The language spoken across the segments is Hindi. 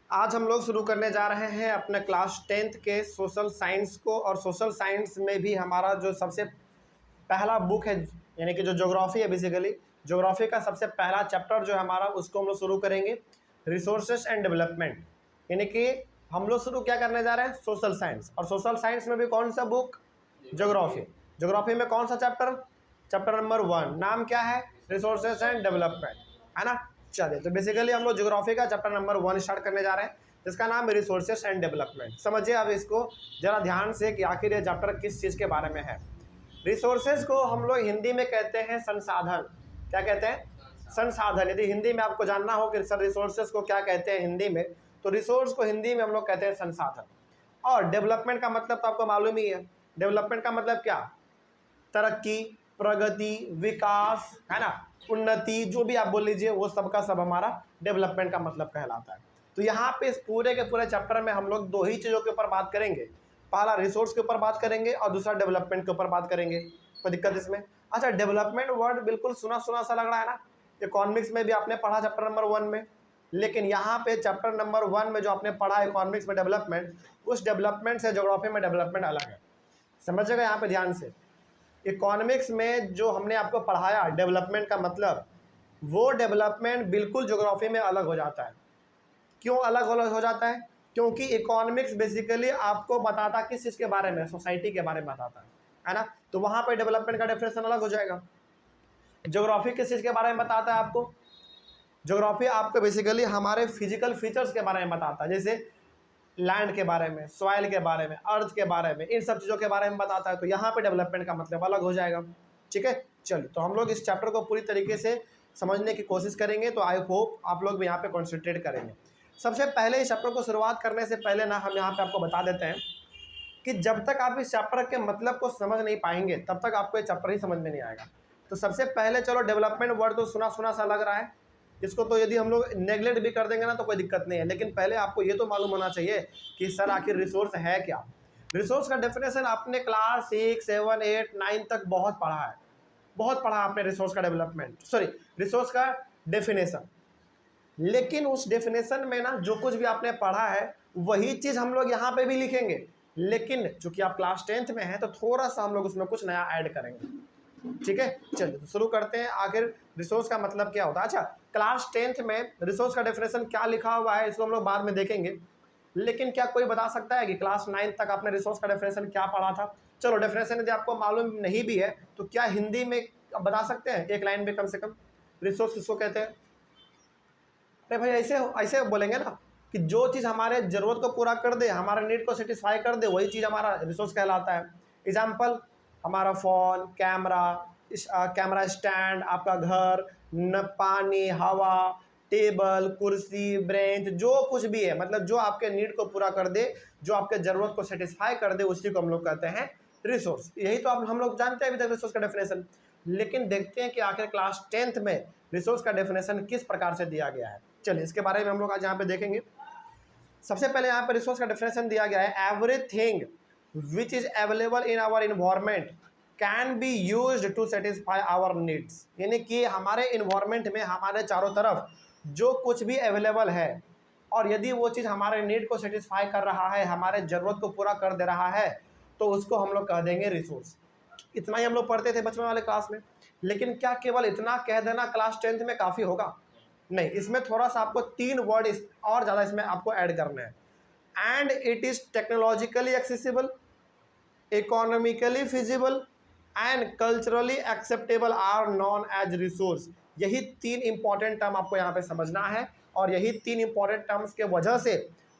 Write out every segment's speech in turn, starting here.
आज हम लोग शुरू करने जा रहे हैं अपने क्लास 10th के सोशल साइंस को। और सोशल साइंस में भी हमारा जो सबसे पहला बुक है, यानी कि जो ज्योग्राफी है, बेसिकली ज्योग्राफी का सबसे पहला चैप्टर जो है हमारा, उसको हम लोग शुरू करेंगे रिसोर्सेस एंड डेवलपमेंट। यानी कि हम लोग शुरू क्या करने जा रहे हैं, सोशल साइंस। और सोशल साइंस में भी कौन सा बुक, ज्योग्राफी। ज्योग्राफी में कौन सा चैप्टर, चैप्टर नंबर 1, नाम क्या है, रिसोर्सेस एंड डेवलपमेंट, है ना। चलिए, तो बेसिकली हम लोग ज्योग्राफी का चैप्टर नंबर 1 स्टार्ट करने जा रहे हैं, जिसका नाम है रिसोर्सेस एंड डेवलपमेंट। समझिए अब इसको जरा ध्यान से कि आखिर ये चैप्टर किस चीज़ के बारे में है। रिसोर्सेज को हम लोग हिंदी में कहते हैं संसाधन। क्या कहते हैं, संसाधन। यदि हिंदी में आपको जानना हो कि सर रिसोर्सेज को क्या कहते हैं हिंदी में, तो रिसोर्स को हिंदी में हम लोग कहते हैं संसाधन। और डेवलपमेंट का मतलब तो आपको मालूम ही है। डेवलपमेंट का मतलब क्या, तरक्की, प्रगति, विकास, है ना, उन्नति, जो भी आप बोल लीजिए, वो सबका सब हमारा डेवलपमेंट का मतलब कहलाता है। तो यहाँ पे इस पूरे के पूरे चैप्टर में हम लोग दो ही चीज़ों के ऊपर बात करेंगे। पहला रिसोर्स के ऊपर बात करेंगे और दूसरा डेवलपमेंट के ऊपर बात करेंगे। कोई दिक्कत इसमें? अच्छा, डेवलपमेंट वर्ड बिल्कुल सुना सुना सा लग रहा है ना। इकोनॉमिक्स में भी आपने पढ़ा चैप्टर नंबर 1 में, लेकिन यहाँ पे चैप्टर नंबर 1 में जो आपने पढ़ा इकोनॉमिक्स में डेवलपमेंट, उस डेवलपमेंट से ज्योग्राफी में डेवलपमेंट अलग है। समझिएगा यहाँ पे ध्यान से। इकोनॉमिक्स में जो हमने आपको पढ़ाया डेवलपमेंट का मतलब, वो डेवलपमेंट बिल्कुल ज्योग्राफी में अलग हो जाता है। क्यों अलग हो जाता है? क्योंकि इकोनॉमिक्स बेसिकली आपको बताता किस चीज़ के बारे में, सोसाइटी के बारे में बताता है ना। तो वहाँ पे डेवलपमेंट का डेफिनेशन अलग हो जाएगा। ज्योग्राफी किस चीज़ के बारे में बताता है आपको? ज्योग्राफी आपको बेसिकली हमारे फिजिकल फीचर्स के बारे में बताता है, जैसे लैंड के बारे में, सॉइल के बारे में, अर्थ के बारे में, इन सब चीज़ों के बारे में बताता है। तो यहाँ पे डेवलपमेंट का मतलब अलग हो जाएगा। ठीक है, चलिए, तो हम लोग इस चैप्टर को पूरी तरीके से समझने की कोशिश करेंगे। तो आई होप आप लोग भी यहाँ पे कॉन्सेंट्रेट करेंगे। सबसे पहले इस चैप्टर को शुरुआत करने से पहले ना, हम यहाँ पे आपको बता देते हैं कि जब तक आप इस चैप्टर के मतलब को समझ नहीं पाएंगे, तब तक आपको ये चैप्टर ही समझ में नहीं आएगा। तो सबसे पहले चलो, डेवलपमेंट वर्ड तो सुना सुना सा लग रहा है, इसको तो यदि हम लोग नेगलेक्ट भी कर देंगे ना तो कोई दिक्कत नहीं है। लेकिन पहले आपको ये तो मालूम होना चाहिए कि सर आखिर रिसोर्स है क्या। रिसोर्स का डेफिनेशन आपने क्लास 6, 7, 8, 9 तक बहुत पढ़ा है, बहुत पढ़ा आपने रिसोर्स का डेवलपमेंट, सॉरी रिसोर्स का डेफिनेशन। लेकिन उस डेफिनेशन में ना जो कुछ भी आपने पढ़ा है वही चीज़ हम लोग यहाँ पे भी लिखेंगे। लेकिन चूंकि आप क्लास 10th में हैं, तो थोड़ा सा हम लोग उसमें कुछ नया ऐड करेंगे। ठीक है, चलिए तो शुरू करते हैं। आखिर रिसोर्स का मतलब क्या होता है? अच्छा, क्लास 10th में रिसोर्स का डेफिनेशन क्या लिखा हुआ है, इसको हम लोग बाद में देखेंगे। लेकिन क्या कोई बता सकता है कि क्लास 9 तक आपने रिसोर्स का डेफिनेशन क्या पढ़ा था? चलो, डेफिनेशन यदि आपको मालूम नहीं भी है तो क्या हिंदी में बता सकते हैं एक लाइन में कम से कम, रिसोर्स किसको कहते हैं? अरे भाई, ऐसे ऐसे बोलेंगे ना कि जो चीज़ हमारे ज़रूरत को पूरा कर दे, हमारे नीड को सेटिस्फाई कर दे, वही चीज़ हमारा रिसोर्स कहलाता है। एग्जाम्पल, हमारा फ़ोन, कैमरा, कैमरा स्टैंड, आपका घर, न पानी, हवा, टेबल, कुर्सी, ब्रेंच, जो कुछ भी है, मतलब जो आपके नीड को पूरा कर दे, जो आपके ज़रूरत को सेटिस्फाई कर दे, उसी को हम लोग कहते हैं रिसोर्स। यही तो आप हम लोग जानते हैं अभी तक रिसोर्स का डेफिनेशन। लेकिन देखते हैं कि आखिर क्लास 10th में रिसोर्स का डेफिनेशन किस प्रकार से दिया गया है। चलिए, इसके बारे में हम लोग आज यहाँ पे देखेंगे। सबसे पहले यहाँ पे रिसोर्स का डेफिनेशन दिया गया है, everything which is available in our environment can be used to satisfy our needs. यानी कि हमारे इन्वायरमेंट में, हमारे चारों तरफ जो कुछ भी अवेलेबल है, और यदि वो चीज़ हमारे नीड को सेटिस्फाई कर रहा है, हमारे ज़रूरत को पूरा कर दे रहा है, तो उसको हम लोग कह देंगे रिसोर्स। इतना ही हम लोग पढ़ते थे बचपन वाले क्लास में। लेकिन क्या केवल इतना कह देना क्लास 10th में काफ़ी होगा? नहीं, इसमें थोड़ा सा आपको 3 वर्ड और ज़्यादा इसमें आपको ऐड करने हैं। And it is technologically accessible, economically feasible and culturally acceptable are known as resource. यही 3 इंपॉर्टेंट टर्म आपको यहाँ पे समझना है। और यही 3 इंपॉर्टेंट टर्म्स के वजह से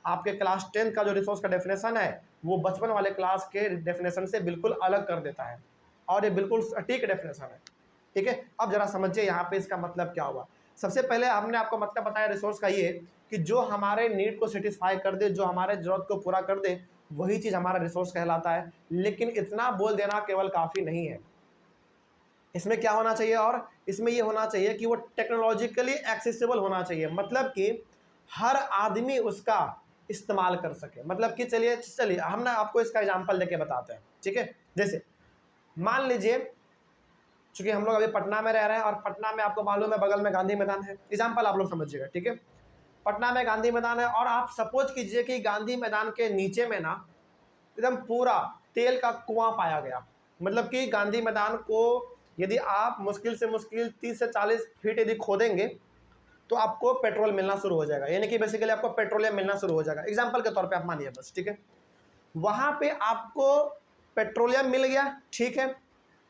आपके क्लास 10th का जो रिसोर्स का डेफिनेशन है, वो बचपन वाले क्लास के डेफिनेशन से बिल्कुल अलग कर देता है। और ये बिल्कुल सटीक डेफिनेशन है। ठीक है, अब जरा समझिए यहाँ पे इसका मतलब क्या हुआ। सबसे पहले हमने आपको मतलब बताया रिसोर्स का ये कि जो हमारे नीड को सेटिस्फाई कर दे, जो हमारे ज़रूरत को पूरा कर दे, वही चीज़ हमारा रिसोर्स कहलाता है। लेकिन इतना बोल देना केवल काफ़ी नहीं है। इसमें क्या होना चाहिए? और इसमें ये होना चाहिए कि वो टेक्नोलॉजिकली एक्सेसिबल होना चाहिए, मतलब कि हर आदमी उसका इस्तेमाल कर सके। मतलब कि चलिए हम ना आपको इसका एग्जाम्पल देके बताते हैं। ठीक है, जैसे मान लीजिए, चूँकि हम लोग अभी पटना में रह रहे हैं और पटना में आपको मालूम है बगल में गांधी मैदान है। एग्जाम्पल आप लोग समझिएगा। ठीक है, पटना में गांधी मैदान है, और आप सपोज कीजिए कि गांधी मैदान के नीचे में ना एकदम पूरा तेल का कुआं पाया गया। मतलब कि गांधी मैदान को यदि आप मुश्किल से मुश्किल 30 से 40 फीट यदि खोदेंगे तो आपको पेट्रोल मिलना शुरू हो जाएगा, यानी कि बेसिकली आपको पेट्रोलियम मिलना शुरू हो जाएगा। एग्जाम्पल के तौर पे आप मानिए बस, ठीक है। वहां पे आपको पेट्रोलियम मिल गया, ठीक है,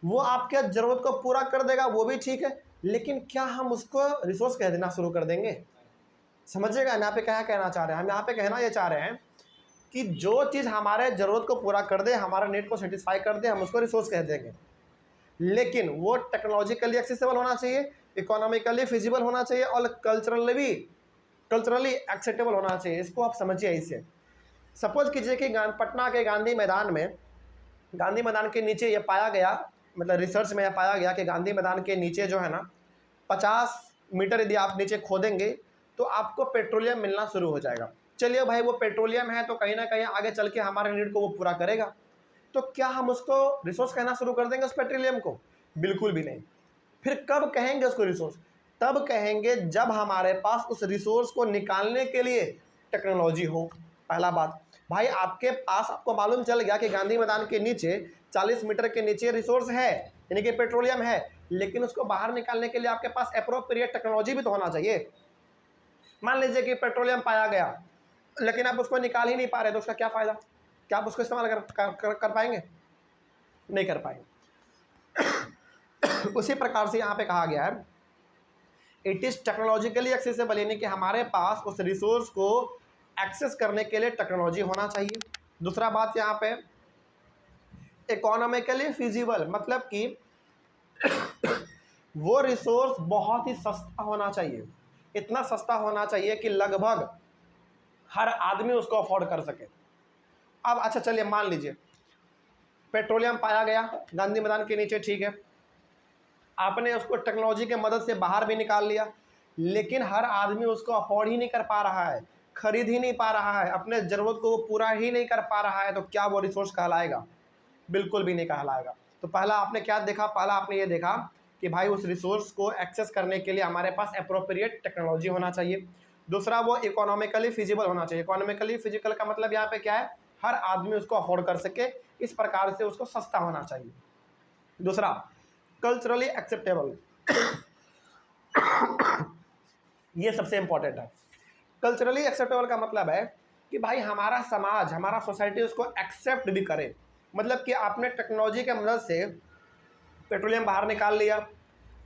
वो आपके जरूरत को पूरा कर देगा, वो भी ठीक है, लेकिन क्या हम उसको रिसोर्स कह देना शुरू कर देंगे? समझिएगा हम यहाँ पे क्या कहना चाह रहे हैं। हम यहाँ पे कहना ये चाह रहे हैं कि जो चीज़ हमारे ज़रूरत को पूरा कर दे, हमारा नीड को सेटिस्फाई कर दे, हम उसको रिसोर्स कह देंगे। लेकिन वो टेक्नोलॉजिकली एक्सेसिबल होना चाहिए, इकोनॉमिकली फिजिबल होना चाहिए, और कल्चरली एक्सेप्टेबल होना चाहिए। इसको आप समझिए इसे। सपोज कीजिए कि पटना के गांधी मैदान में, गांधी मैदान के नीचे ये पाया गया, मतलब रिसर्च में यह पाया गया कि गांधी मैदान के नीचे जो है ना 50 मीटर यदि आप नीचे खोदेंगे तो आपको पेट्रोलियम मिलना शुरू हो जाएगा। चलिए भाई, वो पेट्रोलियम है तो कहीं ना कहीं आगे चल के हमारे नीड को वो पूरा करेगा, तो क्या हम उसको रिसोर्स कहना शुरू कर देंगे उस पेट्रोलियम को? बिल्कुल भी नहीं। फिर कब कहेंगे उसको रिसोर्स? तब कहेंगे जब हमारे पास उस रिसोर्स को निकालने के लिए टेक्नोलॉजी हो। पहला बात भाई, आपके पास, आपको मालूम चल गया कि गांधी मैदान के नीचे 40 मीटर के नीचे रिसोर्स है, यानी कि पेट्रोलियम है, लेकिन उसको बाहर निकालने के लिए आपके पास एप्रोप्रिएट टेक्नोलॉजी भी तो होना चाहिए। मान लीजिए कि पेट्रोलियम पाया गया लेकिन आप उसको निकाल ही नहीं पा रहे, तो उसका क्या फ़ायदा? क्या आप उसको इस्तेमाल कर पाएंगे? नहीं कर पाएंगे। उसी प्रकार से यहाँ पे कहा गया है इट इज़ टेक्नोलॉजिकली एक्सेसिबल, यानी कि हमारे पास उस रिसोर्स को एक्सेस करने के लिए टेक्नोलॉजी होना चाहिए। दूसरा बात यहाँ पे इकोनॉमिकली फिजिबल, मतलब कि वो रिसोर्स बहुत ही सस्ता होना चाहिए, इतना सस्ता होना चाहिए कि लगभग हर आदमी उसको अफोर्ड कर सके। अब अच्छा चलिए मान लीजिए पेट्रोलियम पाया गया गांधी मैदान के नीचे, ठीक है, आपने उसको टेक्नोलॉजी के मदद से बाहर भी निकाल लिया, लेकिन हर आदमी उसको अफोर्ड ही नहीं कर पा रहा है, खरीद ही नहीं पा रहा है, अपने ज़रूरत को वो पूरा ही नहीं कर पा रहा है, तो क्या वो रिसोर्स कहलाएगा? बिल्कुल भी नहीं कहलाएगा। तो पहला आपने क्या देखा? पहला आपने ये देखा कि भाई उस रिसोर्स को एक्सेस करने के लिए हमारे पास एप्रोप्रिएट टेक्नोलॉजी होना चाहिए। दूसरा, वो इकोनॉमिकली फिजिबल होना चाहिए। इकोनॉमिकली फिजिकल का मतलब यहाँ पे क्या है? हर आदमी उसको अफोर्ड कर सके, इस प्रकार से उसको सस्ता होना चाहिए। दूसरा, कल्चरली एक्सेप्टेबल। ये सबसे इंपॉर्टेंट है। कल्चरली एक्सेप्टेबल का मतलब है कि भाई हमारा समाज, हमारा सोसाइटी उसको एक्सेप्ट भी करे। मतलब कि आपने टेक्नोलॉजी के मदद से पेट्रोलियम बाहर निकाल लिया,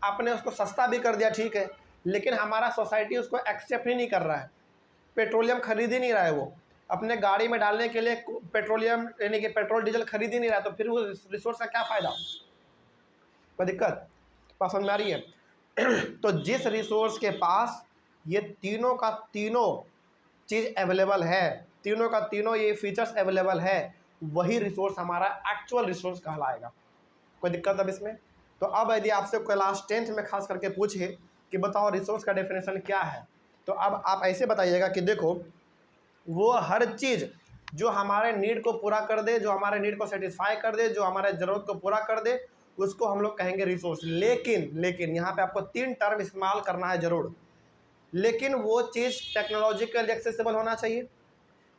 आपने उसको सस्ता भी कर दिया, ठीक है, लेकिन हमारा सोसाइटी उसको एक्सेप्ट ही नहीं कर रहा है, पेट्रोलियम खरीद ही नहीं रहा है, वो अपने गाड़ी में डालने के लिए पेट्रोलियम यानी कि पेट्रोल डीजल खरीद ही नहीं रहा है, तो फिर वो रिसोर्स का क्या फ़ायदा? कोई दिक्कत समझ में आ रही है? तो जिस रिसोर्स के पास ये तीनों का तीनों चीज़ अवेलेबल है, तीनों का तीनों ये फीचर्स अवेलेबल है, वही रिसोर्स हमारा एक्चुअल रिसोर्स कहलाएगा। कोई दिक्कत अब इसमें? तो अब यदि आपसे क्लास 10th में खास करके पूछे कि बताओ रिसोर्स का डेफिनेशन क्या है, तो अब आप ऐसे बताइएगा कि देखो, वो हर चीज़ जो हमारे नीड को पूरा कर दे, जो हमारे नीड को सेटिस्फाई कर दे, जो हमारे ज़रूरत को पूरा कर दे, उसको हम लोग कहेंगे रिसोर्स। लेकिन यहाँ पे आपको 3 टर्म इस्तेमाल करना है ज़रूर। लेकिन वो चीज़ टेक्नोलॉजिकली एक्सेसिबल होना चाहिए,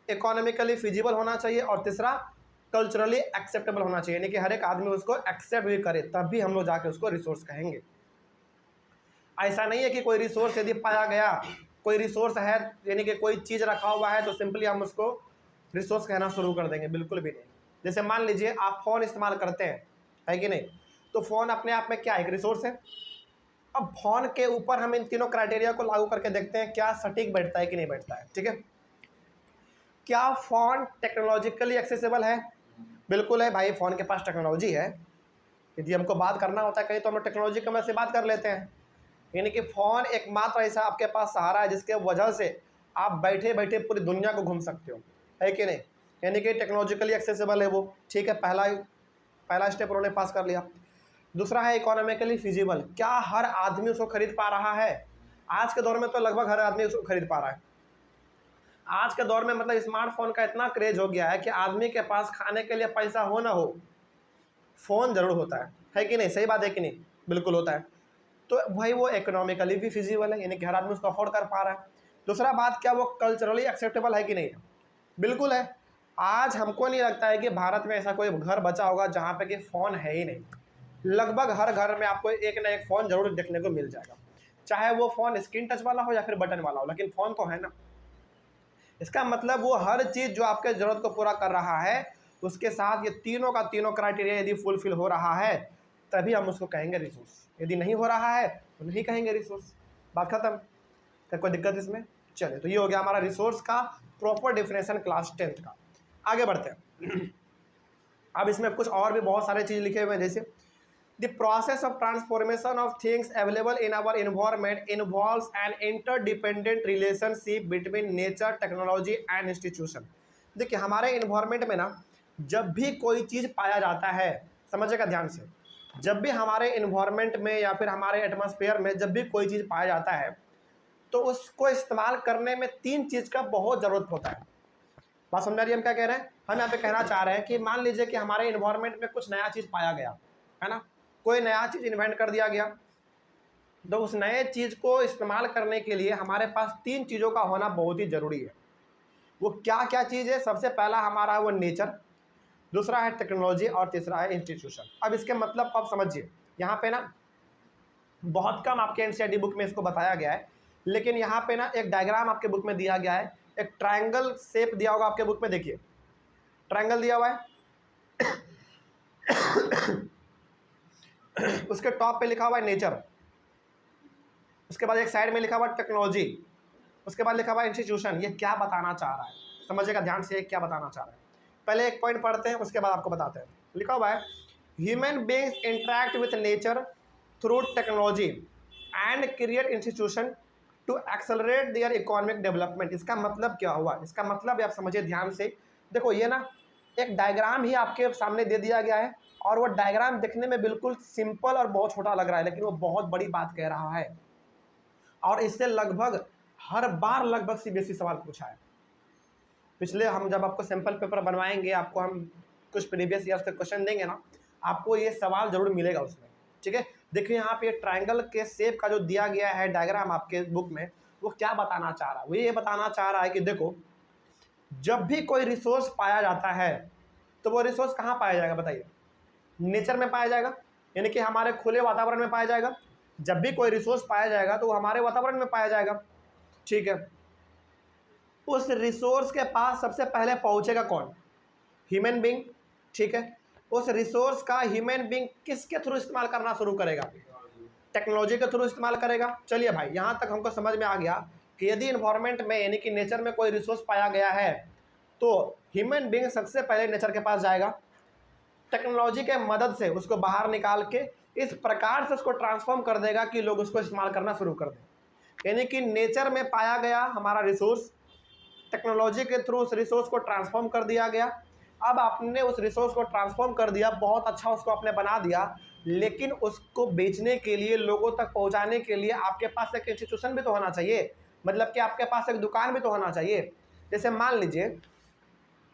इकोनॉमिकली फिजिबल होना चाहिए, और तीसरा कल्चरली एक्सेप्टेबल होना चाहिए, यानी कि हर एक आदमी उसको एक्सेप्ट भी करे, तब भी हम लोग जाके उसको रिसोर्स कहेंगे। ऐसा नहीं है कि कोई रिसोर्स यदि पाया गया, कोई रिसोर्स है यानी कि कोई चीज़ रखा हुआ है तो सिंपली हम उसको रिसोर्स कहना शुरू कर देंगे, बिल्कुल भी नहीं। जैसे मान लीजिए आप फ़ोन इस्तेमाल करते हैं, है कि नहीं, तो फ़ोन अपने आप में क्या एक रिसोर्स है। अब फ़ोन के ऊपर हम इन तीनों क्राइटेरिया को लागू करके देखते हैं क्या सटीक बैठता है कि नहीं बैठता है, ठीक है। क्या फ़ोन टेक्नोलॉजिकली एक्सेसिबल है? बिल्कुल है भाई, फ़ोन के पास टेक्नोलॉजी है, यदि हमको बात करना होता है कहीं तो हम टेक्नोलॉजी की मदद से बात कर लेते हैं। यानी कि फ़ोन एकमात्र ऐसा आपके पास सहारा है जिसके वजह से आप बैठे बैठे पूरी दुनिया को घूम सकते हो, है कि नहीं। यानी कि टेक्नोलॉजिकली एक्सेसिबल है वो, ठीक है, पहला स्टेप उन्होंने पास कर लिया। दूसरा है इकोनॉमिकली फिजिबल। क्या हर आदमी उसको खरीद पा रहा है? आज के दौर में तो लगभग हर आदमी उसको खरीद पा रहा है। आज के दौर में मतलब स्मार्टफोन का इतना क्रेज हो गया है कि आदमी के पास खाने के लिए पैसा हो ना हो, फ़ोन ज़रूर होता है कि नहीं? सही बात है कि नहीं? बिल्कुल होता है। तो भाई वो इकोनॉमिकली भी फिजिबल है, यानी कि हर आदमी उसको अफोर्ड कर पा रहा है। दूसरा बात, क्या वो कल्चरली एक्सेप्टेबल है कि नहीं है? बिल्कुल है। आज हमको नहीं लगता है कि भारत में ऐसा कोई घर बचा होगा जहाँ पे कि फ़ोन है ही नहीं। लगभग हर घर में आपको एक ना एक फ़ोन ज़रूर देखने को मिल जाएगा, चाहे वो फ़ोन स्क्रीन टच वाला हो या फिर बटन वाला हो, लेकिन फ़ोन तो है ना। इसका मतलब वो हर चीज़ जो आपके ज़रूरत को पूरा कर रहा है, उसके साथ ये तीनों का तीनों क्राइटेरिया यदि फुलफिल हो रहा है, तभी हम उसको कहेंगे रिसोर्स। यदि नहीं हो रहा है तो नहीं कहेंगे रिसोर्स। बात खत्म। क्या कोई दिक्कत इसमें? चलिए, तो ये हो गया हमारा रिसोर्स का प्रॉपर डिफिनेशन क्लास 10th का। आगे बढ़ते हैं। अब इसमें कुछ और भी बहुत सारे चीज़ लिखे हुए हैं, जैसे the process of transformation of things available in our environment involves an interdependent relationship between nature, technology and institution. देखिए, हमारे इन्वायरमेंट में ना जब भी कोई चीज़ पाया जाता है, समझिएगा ध्यान से, जब भी हमारे इन्वायरमेंट में या फिर हमारे एटमॉस्फेयर में जब भी कोई चीज़ पाया जाता है, तो उसको इस्तेमाल करने में तीन चीज़ का बहुत ज़रूरत होता है। बात समझ रही है हम क्या कह रहे हैं? हम यहाँ पे कहना चाह रहे हैं कि मान लीजिए कि हमारे इन्वायरमेंट में कुछ नया चीज़ पाया गया है ना, कोई नया चीज़ इन्वेंट कर दिया गया, तो उस नए चीज़ को इस्तेमाल करने के लिए हमारे पास तीन चीज़ों का होना बहुत ही ज़रूरी है। वो क्या क्या चीज़ है? सबसे पहला हमारा वो नेचर, दूसरा है टेक्नोलॉजी और तीसरा है इंस्टीट्यूशन। अब इसके मतलब आप समझिए, यहाँ पे ना बहुत कम आपके एनसीईआरटी बुक में इसको बताया गया है, लेकिन यहाँ पे ना एक डायग्राम आपके बुक में दिया गया है, एक ट्रायंगल शेप दिया होगा आपके बुक में, देखिए ट्रायंगल दिया हुआ है। उसके टॉप पे लिखा हुआ है नेचर, उसके बाद एक साइड में लिखा हुआ है टेक्नोलॉजी, उसके बाद लिखा हुआ है इंस्टीट्यूशन। ये क्या बताना चाह रहा है? समझिएगा ध्यान से, क्या बताना चाह रहा है। पहले एक पॉइंट पढ़ते हैं, उसके बाद आपको बताते हैं। लिखा हुआ है human beings interact with nature through technology and create institution to accelerate their economic development. इसका मतलब क्या हुआ? इसका मतलब आप समझिए ध्यान से। देखो, ये ना एक डायग्राम ही आपके सामने दे दिया गया है, और वो डायग्राम दिखने में बिल्कुल सिंपल और बहुत छोटा लग रहा है, लेकिन वो बहुत बड़ी बात कह रहा है। और इससे लगभग हर बार लगभग सीबीएसई सवाल पूछा है। पिछले हम जब आपको सैंपल पेपर बनवाएंगे, आपको हम कुछ प्रीवियस ईयर से क्वेश्चन देंगे ना, आपको ये सवाल जरूर मिलेगा उसमें। ठीक है, देखिए यहाँ पे ट्रायंगल के शेप का जो दिया गया है डायग्राम आपके बुक में, वो क्या बताना चाह रहा है? वो ये बताना चाह रहा है कि देखो, जब भी कोई रिसोर्स पाया जाता है, तो वो रिसोर्स कहाँ पाया जाएगा बताइए? नेचर में पाया जाएगा, यानी कि हमारे खुले वातावरण में पाया जाएगा। जब भी कोई रिसोर्स पाया जाएगा तो वो हमारे वातावरण में पाया जाएगा। ठीक है, उस रिसोर्स के पास सबसे पहले पहुंचेगा कौन? Human being. ठीक है, उस रिसोर्स का ह्यूमन बीइंग किसके थ्रू इस्तेमाल करना शुरू करेगा? टेक्नोलॉजी के थ्रू इस्तेमाल करेगा। चलिए भाई, यहाँ तक हमको समझ में आ गया कि यदि इन्वायरमेंट में यानी कि नेचर में कोई रिसोर्स पाया गया है, तो ह्यूमन बीइंग सबसे पहले नेचर के पास जाएगा, टेक्नोलॉजी के मदद से उसको बाहर निकाल के इस प्रकार से उसको ट्रांसफॉर्म कर देगा कि लोग उसको इस्तेमाल करना शुरू कर दें। यानी कि नेचर में पाया गया हमारा रिसोर्स, टेक्नोलॉजी के थ्रू उस रिसोर्स को ट्रांसफॉर्म कर दिया गया। अब आपने उस रिसोर्स को ट्रांसफॉर्म कर दिया, बहुत अच्छा उसको आपने बना दिया, लेकिन उसको बेचने के लिए, लोगों तक पहुंचाने के लिए आपके पास एक इंस्टीट्यूशन भी तो होना चाहिए। मतलब कि आपके पास एक दुकान भी तो होना चाहिए। जैसे मान लीजिए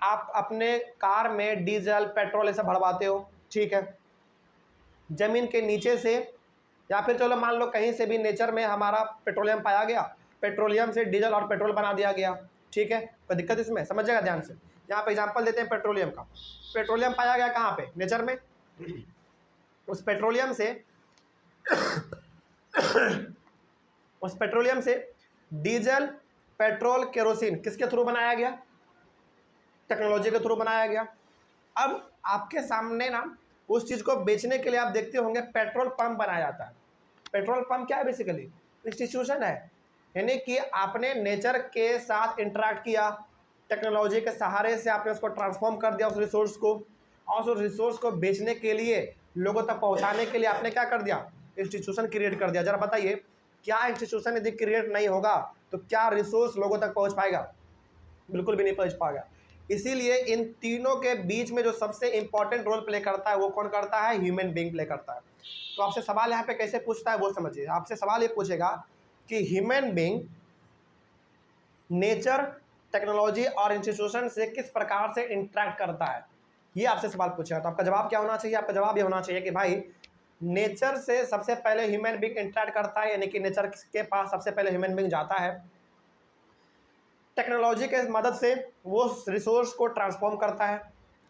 आप अपने कार में डीजल, पेट्रोल ये सब भरवाते हो, ठीक है, ज़मीन के नीचे से, या फिर चलो मान लो कहीं से भी नेचर में हमारा पेट्रोलियम पाया गया, पेट्रोलियम से डीजल और पेट्रोल बना दिया गया। ठीक है, कोई दिक्कत इसमें? समझिएगा ध्यान से। यहाँ पे एग्जांपल देते हैं पेट्रोलियम का। पेट्रोलियम पाया गया कहाँ पे? नेचर में। उस पेट्रोलियम से डीजल, पेट्रोल, केरोसिन किसके थ्रू बनाया गया? टेक्नोलॉजी के थ्रू बनाया गया। अब आपके सामने ना उस चीज़ को बेचने के लिए आप देखते होंगे पेट्रोल पंप बनाया जाता है। पेट्रोल पंप क्या है? बेसिकली इंस्टीट्यूशन है, यानी कि आपने नेचर के साथ इंटरेक्ट किया, टेक्नोलॉजी के सहारे से आपने उसको ट्रांसफॉर्म कर दिया उस रिसोर्स को, और उस रिसोर्स को बेचने के लिए, लोगों तक पहुंचाने के लिए आपने क्या कर दिया? इंस्टीट्यूशन क्रिएट कर दिया। जरा बताइए, क्या इंस्टीट्यूशन यदि क्रिएट नहीं होगा तो क्या रिसोर्स लोगों तक पहुँच पाएगा? बिल्कुल भी नहीं पहुँच पाएगा। इसीलिए इन तीनों के बीच में जो सबसे इंपॉर्टेंट रोल प्ले करता है वो कौन करता है? ह्यूमन बीइंग प्ले करता है। तो आपसे सवाल यहाँ पे कैसे पूछता है वो समझिए। आपसे सवाल ये पूछेगा कि ह्यूमन बीइंग नेचर, टेक्नोलॉजी और इंस्टीट्यूशन से किस प्रकार से इंटरेक्ट करता है, ये आपसे सवाल पूछेगा। तो आपका जवाब क्या होना चाहिए? आपका जवाब ये होना चाहिए कि भाई नेचर से सबसे पहले ह्यूमन बीइंग इंटरेक्ट करता है, यानी कि नेचर के पास सबसे पहले ह्यूमन बीइंग जाता है, टेक्नोलॉजी के मदद से वो रिसोर्स को ट्रांसफॉर्म करता है,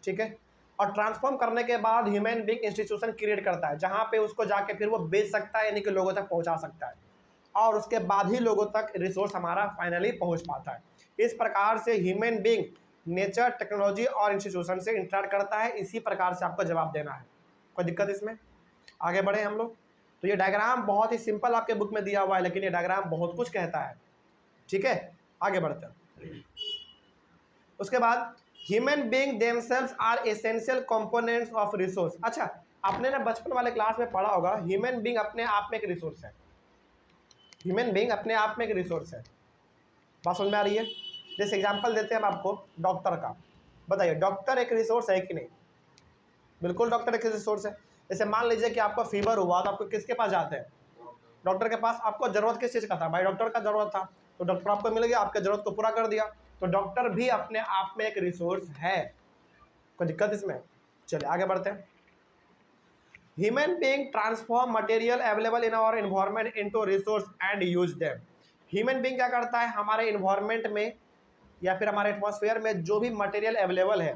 ठीक है, और ट्रांसफॉर्म करने के बाद ह्यूमन बीइंग इंस्टीट्यूशन क्रिएट करता है जहाँ पे उसको जाके फिर वो बेच सकता है, यानी कि लोगों तक पहुँचा सकता है, और उसके बाद ही लोगों तक रिसोर्स हमारा फाइनली पहुँच पाता है। इस प्रकार से ह्यूमन बीइंग नेचर, टेक्नोलॉजी और इंस्टीट्यूशन से इंटरेक्ट करता है। इसी प्रकार से आपको जवाब देना है। कोई दिक्कत इसमें? आगे बढ़े हम लोग। तो ये डायग्राम बहुत ही सिंपल आपके बुक में दिया हुआ है, लेकिन ये डायग्राम बहुत कुछ कहता है, ठीक है। आगे बढ़ते हैं। उसके बाद human being themselves are essential components of resource. अच्छा, आपने ना बचपन वाले क्लास में पढ़ा होगा, ह्यूमन बीइंग अपने आप में एक रिसोर्स है। ह्यूमन बीइंग अपने आप में एक रिसोर्स है। बात समझ में आ रही है? जैसे एग्जांपल देते हैं हम आपको डॉक्टर का। बताइए, डॉक्टर एक रिसोर्स है कि नहीं? बिल्कुल डॉक्टर एक रिसोर्स है। जैसे मान लीजिए कि आपको फीवर हुआ तो आपको किसके पास जाते हैं? डॉक्टर के पास। आपको जरूरत किस चीज़ का था? भाई डॉक्टर का जरूरत था, तो डॉक्टर आपको मिल गया, आपके जरूरत को पूरा कर दिया। तो डॉक्टर भी अपने आप में एक रिसोर्स है। कोई दिक्कत इसमें? चलिए आगे बढ़ते हैं। Human being transform material available in our environment into resource and use them. Human being क्या करता है? हमारे इन्वायरमेंट में या फिर हमारे एटमॉस्फेयर में जो भी मटेरियल अवेलेबल है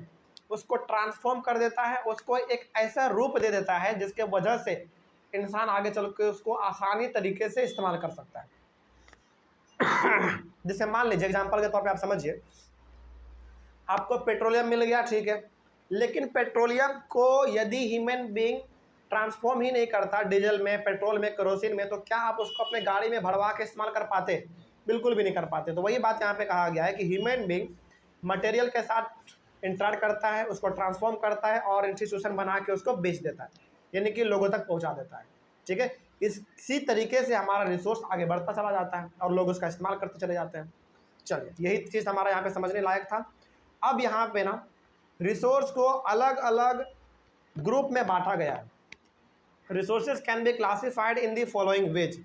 उसको ट्रांसफॉर्म कर देता है, उसको एक ऐसा रूप दे देता है जिसके वजह से इंसान आगे चल के उसको आसानी तरीके से इस्तेमाल कर सकता है। जैसे मान लीजिए एग्जांपल के तौर पे आप समझिए, आपको पेट्रोलियम मिल गया, ठीक है, लेकिन पेट्रोलियम को यदि ह्यूमन बीइंग ट्रांसफॉर्म ही नहीं करता डीजल में, पेट्रोल में, केरोसिन में, तो क्या आप उसको अपने गाड़ी में भरवा के इस्तेमाल कर पाते? बिल्कुल भी नहीं कर पाते। तो वही बात यहाँ पे कहा गया है कि ह्यूमन बीइंग मटेरियल के साथ इंटरेक्ट करता है, उसको ट्रांसफॉर्म करता है और इंस्टीट्यूशन बना के उसको बेच देता है, यानी कि लोगों तक पहुँचा देता है, ठीक है। इसी तरीके से हमारा रिसोर्स आगे बढ़ता चला जाता है और लोग उसका इस्तेमाल करते चले जाते हैं। चलिए, यही चीज़ हमारा यहाँ पे समझने लायक था। अब यहाँ पे ना रिसोर्स को अलग अलग ग्रुप में बांटा गया है। Resources can be classified in the following veg: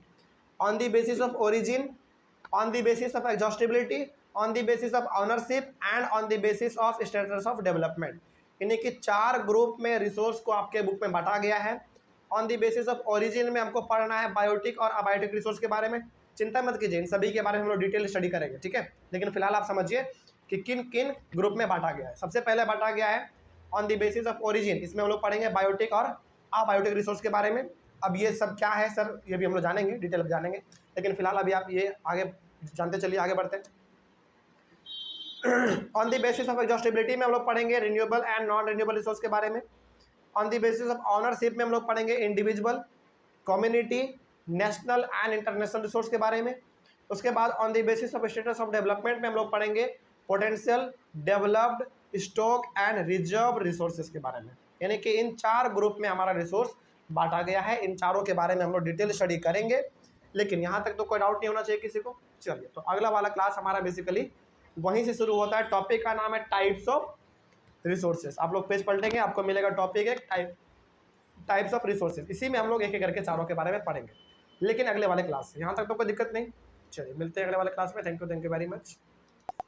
on the basis of origin, on the basis of exhaustibility, on the basis of ownership and on the basis of status of development। यानी कि 4 ग्रुप में रिसोर्स को आपके बुक में बांटा गया है। On the basis of origin में हमको पढ़ना है बायोटिक और अबायोटिक रिसोर्स के बारे में। चिंता मत कीजिए, इन सभी के बारे में हम लोग डिटेल स्टडी करेंगे, ठीक है। लेकिन फिलहाल आप समझिए कि किन किन ग्रुप में बांटा गया है। सबसे पहले बांटा गया है on the basis of origin, इसमें हम लोग पढ़ेंगे बायोटिक और अबायोटिक रिसोर्स के बारे में। अब ये सब क्या है सर, ये भी हम लोग जानेंगे, डिटेल जानेंगे, लेकिन फिलहाल अभी आप ये आगे जानते चलिए। आगे बढ़ते हैं। On the basis of exhaustibility में हम लोग पढ़ेंगे renewable and non renewable resource के बारे में। On the basis of ownership में हम लोग पढ़ेंगे individual, community, national and international resource के बारे में। उसके बाद on the basis of status of development में हम लोग पढ़ेंगे potential, developed, stock and reserve resources के बारे में। यानी कि इन 4 ग्रुप में हमारा रिसोर्स बांटा गया है। इन चारों के बारे में हम लोग डिटेल स्टडी करेंगे, लेकिन यहाँ तक तो कोई डाउट नहीं होना चाहिए किसी को। चलिए, तो अगला वाला क्लास हमारा बेसिकली वहीं से शुरू होता है। टॉपिक का नाम है टाइप्स ऑफ रिसोर्सेज। आप लोग पेज पलटेंगे, आपको मिलेगा टॉपिक एक टाइप्स ऑफ रिसोर्सेज। इसी में हम लोग एक एक करके चारों के बारे में पढ़ेंगे, लेकिन अगले वाले क्लास से। यहाँ तक तो कोई दिक्कत नहीं। चलिए, मिलते हैं अगले वाले क्लास में। Thank you very much.